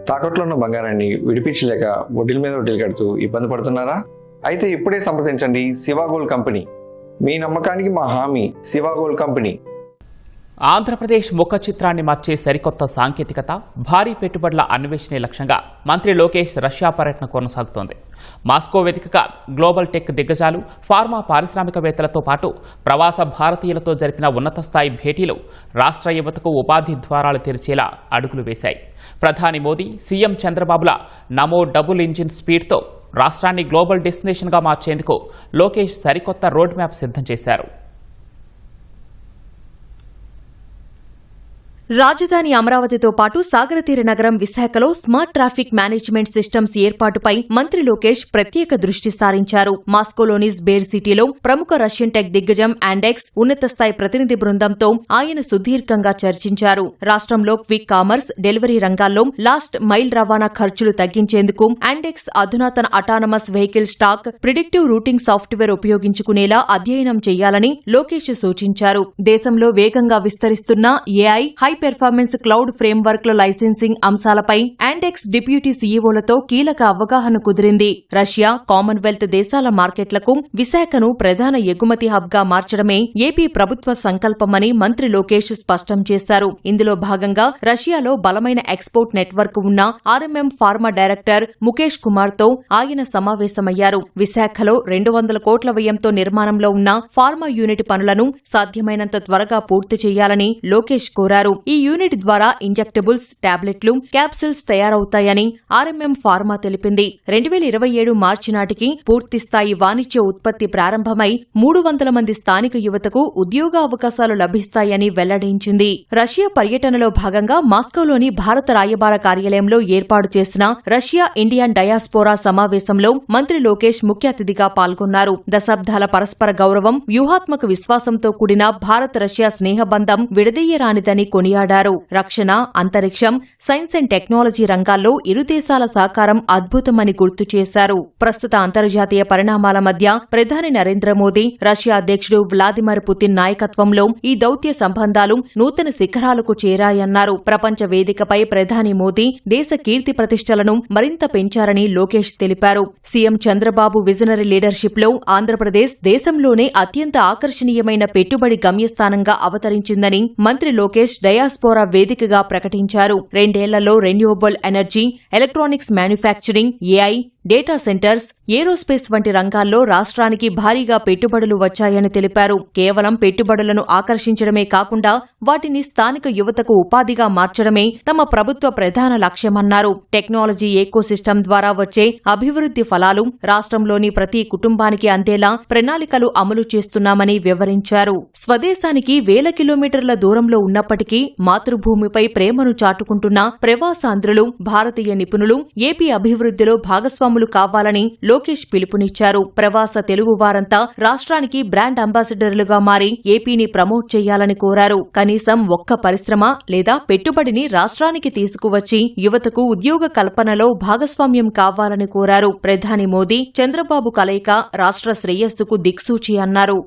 తాకట్లో ఉన్న బంగారాన్ని విడిపించలేక వడ్డీల మీద వడ్డీలు కడుతూ ఇబ్బంది పడుతున్నారా? అయితే ఇప్పుడే సంప్రదించండి శివ గోల్డ్ కంపెనీ. మీ నమ్మకానికి మా హామీ శివ గోల్డ్ కంపెనీ. ఆంధ్రప్రదేశ్ ముఖ చిత్రాన్ని మార్చే సరికొత్త సాంకేతికత, భారీ పెట్టుబడుల అన్వేషణే లక్ష్యంగా మంత్రి లోకేష్ రష్యా పర్యటన కొనసాగుతోంది. మాస్కో వేదికగా గ్లోబల్ టెక్ దిగ్గజాలు, ఫార్మా పారిశ్రామికవేత్తలతో పాటు ప్రవాస భారతీయులతో జరిపిన ఉన్నత స్థాయి భేటీలు రాష్ట్ర యువతకు ఉపాధి ద్వారాలు తెరిచేలా అడుగులు వేశాయి. ప్రధాని మోదీ, సీఎం చంద్రబాబుల నమో డబుల్ ఇంజిన్ స్పీడ్తో రాష్ట్రాన్ని గ్లోబల్ డెస్టినేషన్గా మార్చేందుకు లోకేష్ సరికొత్త రోడ్ మ్యాప్ సిద్ధం చేశారు. రాజధాని అమరావతితో పాటు సాగరతీర నగరం విశాఖలో స్మార్ట్ ట్రాఫిక్ మేనేజ్మెంట్ సిస్టమ్స్ ఏర్పాటుపై మంత్రి లోకేష్ ప్రత్యేక దృష్టి సారించారు. మాస్కోలోని స్బేర్ సిటీలో ప్రముఖ రష్యన్ టెక్ దిగ్గజం యాండెక్స్ ఉన్నత స్థాయి ప్రతినిధి బృందంతో ఆయన సుదీర్ఘంగా చర్చించారు. రాష్ట్రంలో క్విక్ కామర్స్, డెలివరీ రంగాల్లో లాస్ట్ మైల్ రవాణా ఖర్చులు తగ్గించేందుకు యాండెక్స్ అధునాతన autonomous vehicle stack, predictive routing software ఉపయోగించుకునేలా అధ్యయనం చేయాలని లోకేష్ సూచించారు. దేశంలో వేగంగా విస్తరిస్తున్న ఏఐ, హై పెర్ఫార్మెన్స్ క్లౌడ్ ఫ్రేమ్వర్క్ల లైసెన్సింగ్ అంశాలపై యాండెక్స్ డిప్యూటీ సీఈఓలతో కీలక అవగాహన కుదిరింది. రష్యా, కామన్వెల్త్ దేశాల మార్కెట్లకు విశాఖను ప్రధాన ఎగుమతి హబ్గా మార్చడమే ఏపీ ప్రభుత్వ సంకల్పమని మంత్రి లోకేష్ స్పష్టం చేశారు. ఇందులో భాగంగా రష్యాలో బలమైన ఎక్స్పోర్ట్ నెట్వర్క్ ఉన్న ఆర్ఎంఎం ఫార్మా డైరెక్టర్ ముఖేష్ కుమార్తో ఆయన సమావేశమయ్యారు. విశాఖలో 200 కోట్ల వ్యయంతో నిర్మాణంలో ఉన్న ఫార్మా యూనిట్ పనులను సాధ్యమైనంత త్వరగా పూర్తి చేయాలని లోకేష్ కోరారు. ఈ యూనిట్ ద్వారా ఇంజెక్టబుల్స్, టాబ్లెట్లు, క్యాప్సిల్స్ తయారవుతాయని ఆర్ఎంఎం ఫార్మా తెలిపింది. 2027 మార్చి నాటికి పూర్తిస్థాయి వాణిజ్య ఉత్పత్తి ప్రారంభమై 300 మంది స్థానిక యువతకు ఉద్యోగ అవకాశాలు లభిస్తాయని వెల్లడించింది. రష్యా పర్యటనలో భాగంగా మాస్కోలోని భారత రాయబార కార్యాలయంలో ఏర్పాటు చేసిన రష్యా ఇండియన్ డయాస్పోరా సమావేశంలో మంత్రి లోకేష్ ముఖ్య అతిథిగా పాల్గొన్నారు. దశాబ్దాల పరస్పర గౌరవం, వ్యూహాత్మక విశ్వాసంతో కూడిన భారత్ రష్యా స్నేహబంధం విడదీయరానిదని కొనియాడారు. రక్షణ, అంతరిక్షం, సైన్స్ అండ్ టెక్నాలజీ రంగాల్లో ఇరు దేశాల సహకారం అద్భుతమని గుర్తు చేశారు. ప్రస్తుత అంతర్జాతీయ పరిణామాల మధ్య ప్రధాని నరేంద్ర మోదీ, రష్యా అధ్యక్షుడు వ్లాదిమిర్ పుతిన్ నాయకత్వంలో ఈ దౌత్య సంబంధాలు నూతన శిఖరాలకు చేరాయన్నారు. ప్రపంచ వేదికపై ప్రధాని మోదీ దేశ కీర్తి ప్రతిష్టలను మరింత పెంచారని లోకేష్ తెలిపారు. సీఎం చంద్రబాబు విజనరీ లీడర్షిప్ లో ఆంధ్రప్రదేశ్ దేశంలోనే అత్యంత ఆకర్షణీయమైన పెట్టుబడి గమ్యస్థానంగా అవతరించిందని మంత్రి లోకేష్ డయాస్పోరా వేదికగా ప్రకటించారు. 2 ఏళ్లలో renewable energy, electronics manufacturing, AI, data centres, aerospace వంటి రంగాల్లో రాష్ట్రానికి భారీగా పెట్టుబడులు వచ్చాయని తెలిపారు. కేవలం పెట్టుబడులను ఆకర్షించడమే కాకుండా వాటిని స్థానిక యువతకు ఉపాధిగా మార్చడమే తమ ప్రభుత్వ ప్రధాన లక్ష్యమన్నారు. టెక్నాలజీ ఏకోసిస్టమ్ ద్వారా వచ్చే అభివృద్ధి ఫలాలు రాష్ట్రంలోని ప్రతి కుటుంబానికి అందేలా ప్రణాళికలు అమలు చేస్తున్నామని వివరించారు. స్వదేశానికి వేల కిలోమీటర్ల దూరంలో ఉన్నప్పటికీ మాతృభూమిపై ప్రేమను చాటుకుంటున్న ప్రవాసాంధ్రులు, భారతీయ నిపుణులు ఏపీ అభివృద్ధిలో భాగస్వాములు కావాలని లోకేష్ పిలుపునిచ్చారు. ప్రవాస తెలుగు వారంతా రాష్ట్రానికి బ్రాండ్ అంబాసిడర్లుగా మారి ఏపీని ప్రమోట్ చేయాలని కోరారు. కనీసం ఒక్క పరిశ్రమ లేదా పెట్టుబడిని రాష్ట్రానికి తీసుకువచ్చి యువతకు ఉద్యోగ కల్పనలో భాగస్వామ్యం కావాలని కోరారు. ప్రధాని మోదీ, చంద్రబాబు కలయిక రాష్ట్ర శ్రేయస్సుకు దిక్సూచి అన్నారు.